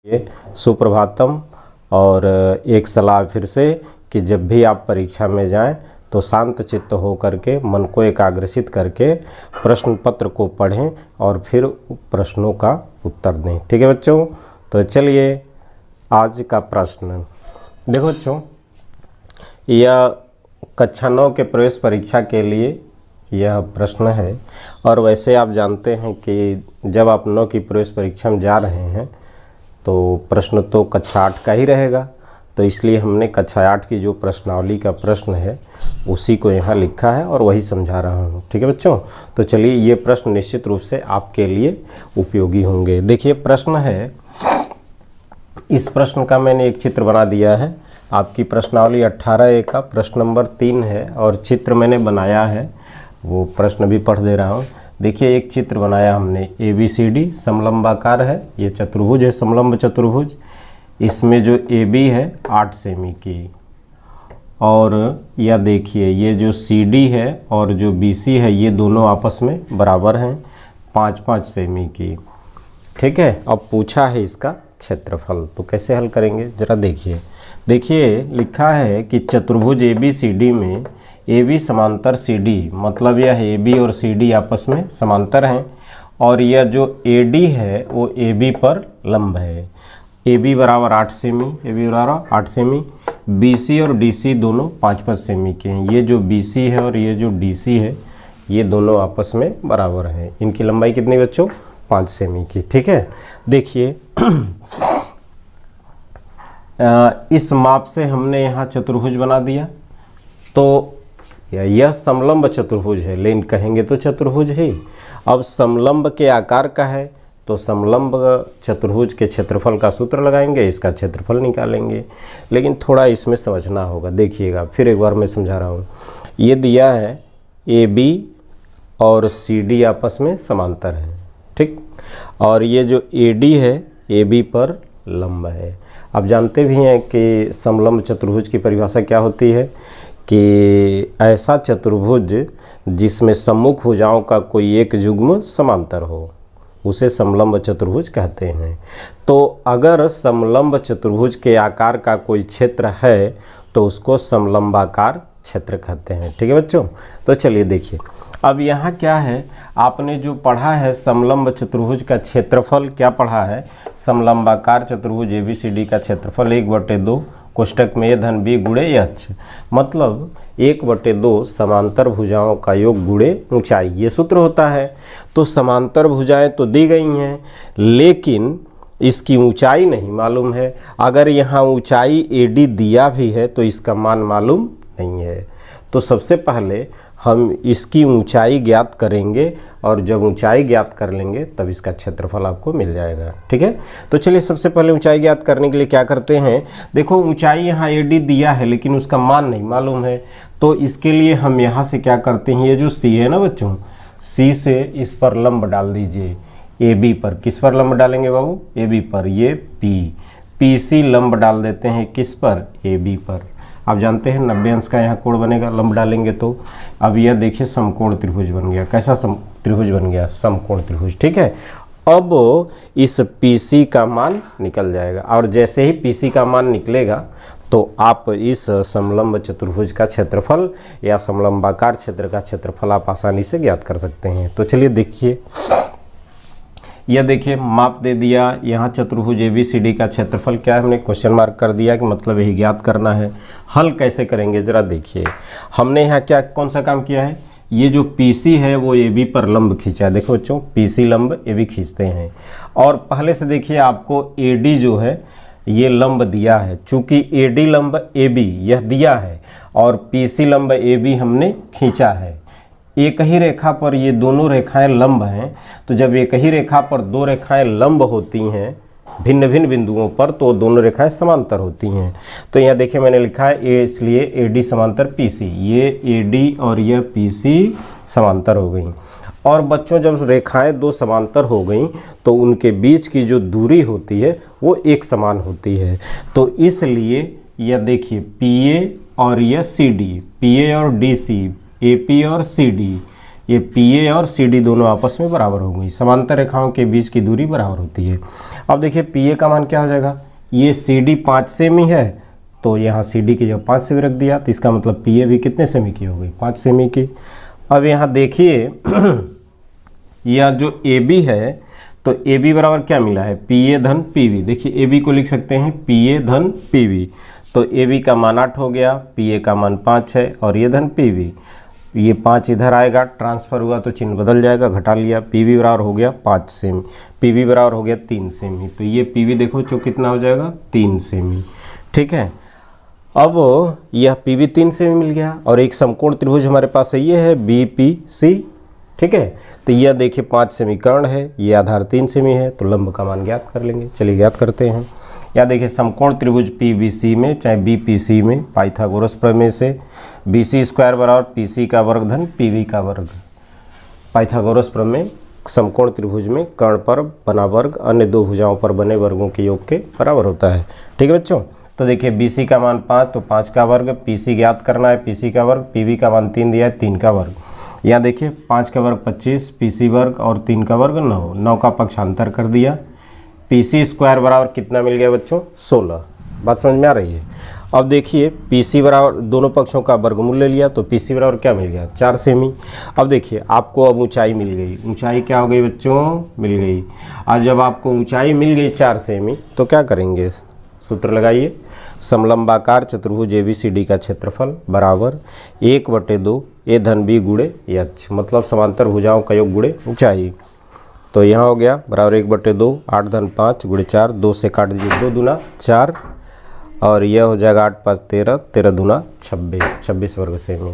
ये सुप्रभातम। और एक सलाह फिर से कि जब भी आप परीक्षा में जाएं तो शांत चित्त हो करके मन को एकाग्रचित करके प्रश्न पत्र को पढ़ें और फिर प्रश्नों का उत्तर दें। ठीक है बच्चों, तो चलिए आज का प्रश्न देखो बच्चों, यह कक्षा 9 के प्रवेश परीक्षा के लिए यह प्रश्न है। और वैसे आप जानते हैं कि जब आप 9 की प्रवेश परीक्षा में जा रहे हैं तो प्रश्न तो कक्षा 8 का ही रहेगा, तो इसलिए हमने कक्षा 8 की जो प्रश्नावली का प्रश्न है उसी को यहाँ लिखा है और वही समझा रहा हूँ। ठीक है बच्चों, तो चलिए ये प्रश्न निश्चित रूप से आपके लिए उपयोगी होंगे। देखिए प्रश्न है, इस प्रश्न का मैंने एक चित्र बना दिया है। आपकी प्रश्नावली 18A का प्रश्न नंबर 3 है और चित्र मैंने बनाया है, वो प्रश्न भी पढ़ दे रहा हूँ। देखिए एक चित्र बनाया हमने, ABCD समलंबाकार है, ये चतुर्भुज है, समलंब चतुर्भुज। इसमें जो AB है 8 सेमी की, और यह देखिए ये जो CD है और जो BC है ये दोनों आपस में बराबर हैं 5-5 सेमी की। ठीक है, अब पूछा है इसका क्षेत्रफल, तो कैसे हल करेंगे जरा देखिए। देखिए लिखा है कि चतुर्भुज ABCD में AB समांतर CD, मतलब यह AB और CD आपस में समांतर हैं, और यह जो AD है वो AB पर लंब है। AB बराबर 8 सेमी, AB बराबर 8 सेमी। BC और DC दोनों 5-5 सेमी के हैं। ये जो BC है और ये जो DC है ये दोनों आपस में बराबर हैं। इनकी लंबाई कितनी बच्चों? 5 सेमी की। ठीक है, देखिए इस माप से हमने यहाँ चतुर्भुज बना दिया, तो यह समलंब चतुर्भुज है, लेकिन कहेंगे तो चतुर्भुज ही। अब समलंब के आकार का है तो समलंब चतुर्भुज के क्षेत्रफल का सूत्र लगाएंगे, इसका क्षेत्रफल निकालेंगे। लेकिन थोड़ा इसमें समझना होगा, देखिएगा फिर एक बार मैं समझा रहा हूँ। ये दिया है AB और CD आपस में समांतर है, ठीक, और ये जो AD है AB पर लंब है। आप जानते भी हैं कि समलंब चतुर्भुज की परिभाषा क्या होती है कि ऐसा चतुर्भुज जिसमें सम्मुख भुजाओं का कोई एक युग्म समांतर हो उसे समलंब चतुर्भुज कहते हैं। तो अगर समलंब चतुर्भुज के आकार का कोई क्षेत्र है तो उसको समलंबाकार क्षेत्र कहते हैं। ठीक है बच्चों, तो चलिए देखिए अब यहाँ क्या है, आपने जो पढ़ा है समलंब चतुर्भुज का क्षेत्रफल क्या पढ़ा है, समलंबाकार चतुर्भुज ABCD का क्षेत्रफल 1/2 कोष्टक में A धन B गुणे H, मतलब 1/2 समांतर भुजाओं का योग गुणे ऊंचाई, ये सूत्र होता है। तो समांतर भुजाएं तो दी गई हैं लेकिन इसकी ऊंचाई नहीं मालूम है। अगर यहाँ ऊंचाई AD दिया भी है तो इसका मान मालूम नहीं है। तो सबसे पहले हम इसकी ऊंचाई ज्ञात करेंगे और जब ऊंचाई ज्ञात कर लेंगे तब इसका क्षेत्रफल आपको मिल जाएगा। ठीक है, तो चलिए सबसे पहले ऊंचाई ज्ञात करने के लिए क्या करते हैं, देखो ऊंचाई यहाँ AD दिया है लेकिन उसका मान नहीं मालूम है, तो इसके लिए हम यहाँ से क्या करते हैं, ये जो C है ना बच्चों, C से इस पर लंब डाल दीजिए AB पर। किस पर लंब डालेंगे बाबू? AB पर। ये PC लंब डाल देते हैं किस पर? AB पर। आप जानते हैं 90 अंश का यहाँ कोण बनेगा, लंब डालेंगे तो। अब यह देखिए समकोण त्रिभुज बन गया। कैसा त्रिभुज बन गया? समकोण त्रिभुज। ठीक है, अब इस PC का मान निकल जाएगा, और जैसे ही PC का मान निकलेगा तो आप इस समलंब चतुर्भुज का क्षेत्रफल या समलंबाकार क्षेत्र का क्षेत्रफल आप आसानी से ज्ञात कर सकते हैं। तो चलिए देखिए, यह देखिए माप दे दिया, यहाँ चतुर्भुज ABCD का क्षेत्रफल क्या है हमने क्वेश्चन मार्क कर दिया कि मतलब यही ज्ञात करना है। हल कैसे करेंगे जरा देखिए, हमने यहाँ क्या कौन सा काम किया है, ये जो PC है वो AB पर लंब खींचा है। देखो बच्चों PC लंब AB खींचते हैं, और पहले से देखिए आपको AD जो है ये लंब दिया है, चूंकि AD लंब AB यह दिया है और PC लंब AB हमने खींचा है। एक ही रेखा पर ये दोनों रेखाएं लंब हैं, तो जब एक ही रेखा पर दो रेखाएं लंब होती हैं भिन्न भिन्न बिंदुओं पर तो दोनों रेखाएं समांतर होती हैं। तो यहाँ देखिए मैंने लिखा है इसलिए AD समांतर PC, ये AD और यह PC समांतर हो गई। और बच्चों जब रेखाएं दो समांतर हो गई तो उनके बीच की जो दूरी होती है वो एक समान होती है। तो इसलिए यह देखिए PA और यह CD, PA और DC, AP और CD, ये पी ए और सी डी दोनों आपस में बराबर हो गई। समांतर रेखाओं के बीच की दूरी बराबर होती है। अब देखिए पी ए का मान क्या हो जाएगा, ये सी डी 5 सेमी है तो यहाँ सी डी की जगह 5 सेमी रख दिया, तो इसका मतलब पी ए भी कितने सेमी की हो गई, 5 सेमी की। अब यहाँ देखिए यह जो ए बी है तो ए बी बराबर क्या मिला है, पी ए धन पी वी। देखिए ए बी को लिख सकते हैं पी ए धन पी वी, तो ए बी का मान 8 हो गया, पी ए का मान 5 है और ये धन पी वी। ये 5 इधर आएगा, ट्रांसफ़र हुआ तो चिन्ह बदल जाएगा, घटा लिया, पी वी बराबर हो गया 5 सेमी, पी वी बराबर हो गया 3 सेमी। तो ये पी वी देखो जो कितना हो जाएगा 3 सेमी। ठीक है, अब यह पी वी 3 सेमी मिल गया और एक समकोण त्रिभुज हमारे पास है, ये है बी पी सी। ठीक है, तो यह देखिए 5 समीकरण है, ये आधार 3 सेमी है, तो लंब का मान ज्ञात कर लेंगे। चलिए ज्ञात करते हैं। या देखिए समकोण त्रिभुज पी बी सी में चाहे बी पी सी में पाइथागोरस प्रमेय से बी सी स्क्वायर बराबर पी सी का वर्ग धन पी वी का वर्ग। पाइथागोरस प्रमेय समकोण त्रिभुज में कर्ण पर बना वर्ग अन्य दो भुजाओं पर बने वर्गों के योग के बराबर होता है। ठीक है बच्चों, तो देखिए बी सी का मान 5 तो 5 का वर्ग, पी सी ज्ञात करना है पी सी का वर्ग, पी वी का मान 3 दिया है 3 का वर्ग। यहाँ देखिए 5 का वर्ग 25, पी सी वर्ग और 3 का वर्ग 9, 9 का पक्षांतर कर दिया, पी सी स्क्वायर बराबर कितना मिल गया बच्चों 16। बात समझ में आ रही है। अब देखिए पी सी बराबर दोनों पक्षों का वर्गमूल ले लिया तो पी सी बराबर क्या मिल गया 4 सेमी। अब देखिए आपको अब ऊंचाई मिल गई, ऊंचाई क्या हो गई बच्चों, मिल गई। आज जब आपको ऊंचाई मिल गई 4 सेमी तो क्या करेंगे, सूत्र लगाइए, समलंबाकार चतुर्भुज ABCD का क्षेत्रफल बराबर 1/2 ए धन बी गुणे एच, मतलब समांतर भुजाओं का योग गुणे ऊंचाई। तो यहाँ हो गया बराबर 1/2 8 धन 5 गुणे 4, 2 से काट दीजिए 2 दूना 4 और यह हो जाएगा 8 5 13, 13 दूना 26, 26 वर्ग सेमी।